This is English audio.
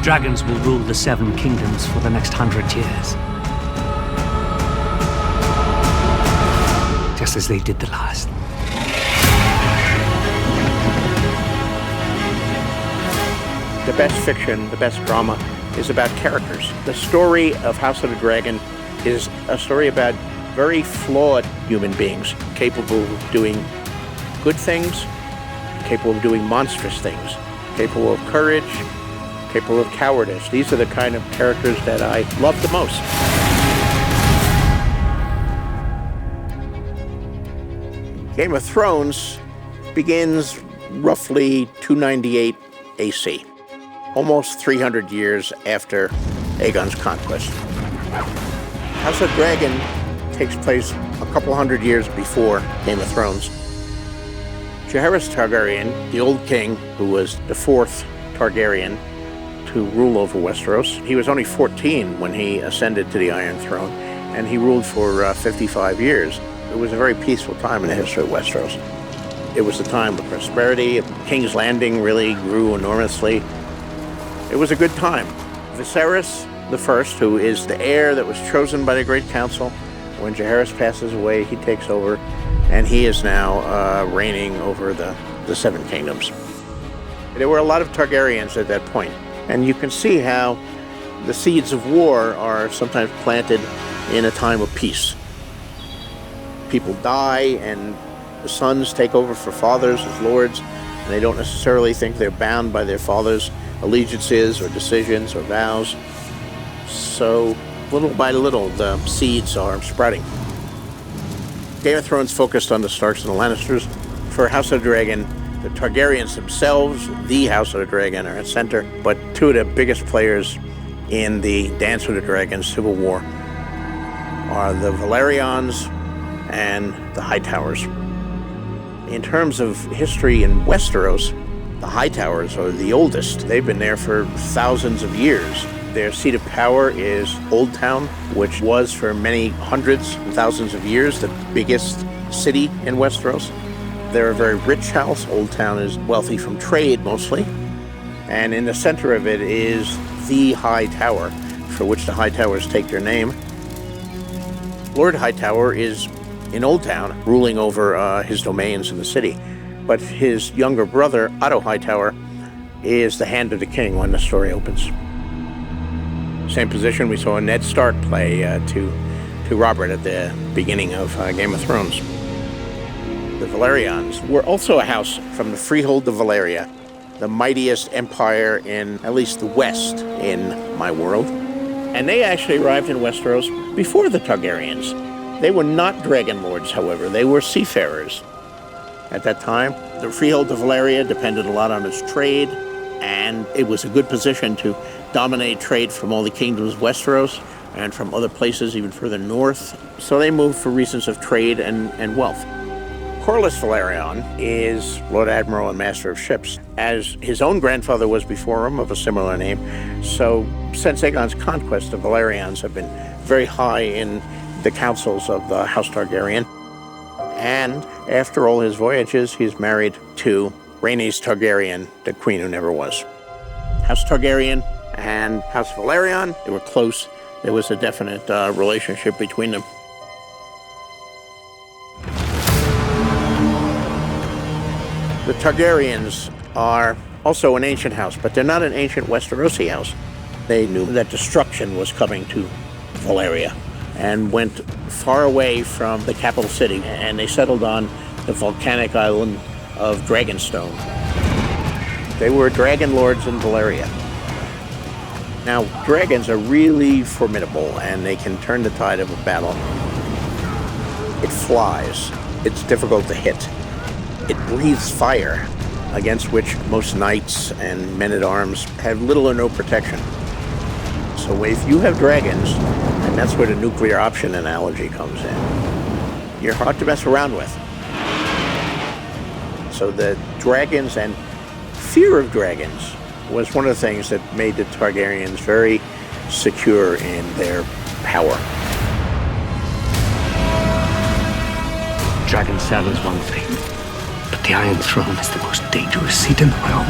Dragons will rule the Seven Kingdoms for the next 100 years. Just as they did the last. The best fiction, the best drama is about characters. The story of House of the Dragon is a story about very flawed human beings, capable of doing good things, capable of doing monstrous things, capable of courage, capable of cowardice. These are the kind of characters that I love the most. Game of Thrones begins roughly 298 AC, almost 300 years after Aegon's conquest. House of Dragon takes place a couple hundred years before Game of Thrones. Jaehaerys Targaryen, the old king who was the fourth Targaryen to rule over Westeros, he was only 14 when he ascended to the Iron Throne, and he ruled for 55 years. It was a very peaceful time in the history of Westeros. It was a time of prosperity. King's Landing really grew enormously. It was a good time. Viserys I, who is the heir that was chosen by the Great Council, when Jaehaerys passes away, he takes over, and he is now reigning over the Seven Kingdoms. There were a lot of Targaryens at that point, and you can see how the seeds of war are sometimes planted in a time of peace. People die, and the sons take over for fathers as lords, and they don't necessarily think they're bound by their fathers' allegiances or decisions or vows. So little by little, the seeds are spreading. Game of Thrones focused on the Starks and the Lannisters. For House of the Dragon, the Targaryens themselves, the House of the Dragon, are at center, but two of the biggest players in the Dance with the Dragons Civil War are the Velaryons and the Hightowers. In terms of history in Westeros, the Hightowers are the oldest. They've been there for thousands of years. Their seat of power is Old Town, which was for many hundreds and thousands of years the biggest city in Westeros. They're a very rich house. Old Town is wealthy from trade mostly. And in the center of it is the High Tower, for which the Hightowers take their name. Lord Hightower is in Old Town, ruling over his domains in the city. But his younger brother, Otto Hightower, is the hand of the king when the story opens. Same position we saw Ned Stark play to Robert at the beginning of Game of Thrones. The Velaryons were also a house from the Freehold of Valyria, the mightiest empire in at least the west in my world. And they actually arrived in Westeros before the Targaryens. They were not dragon lords, however. They were seafarers. At that time, the Freehold of Valyria depended a lot on its trade, and it was a good position to dominate trade from all the kingdoms of Westeros and from other places even further north. So they moved for reasons of trade and wealth. Corlys Velaryon is Lord Admiral and Master of Ships, as his own grandfather was before him of a similar name. So since Aegon's conquest, the Velaryons have been very high in the councils of the House Targaryen. And after all his voyages, he's married to Rhaenys Targaryen, the queen who never was. House Targaryen and House Velaryon, they were close. There was a definite relationship between them. The Targaryens are also an ancient house, but they're not an ancient Westerosi house. They knew that destruction was coming to Valyria and went far away from the capital city, and they settled on the volcanic island of Dragonstone. They were dragon lords in Valyria. Now, dragons are really formidable, and they can turn the tide of a battle. It flies. It's difficult to hit. It breathes fire, against which most knights and men-at-arms have little or no protection. So if you have dragons, and that's where the nuclear option analogy comes in, you're hard to mess around with. So the dragons and fear of dragons was one of the things that made the Targaryens very secure in their power. Dragon Saddle is one thing, but the Iron Throne is the most dangerous seat in the realm.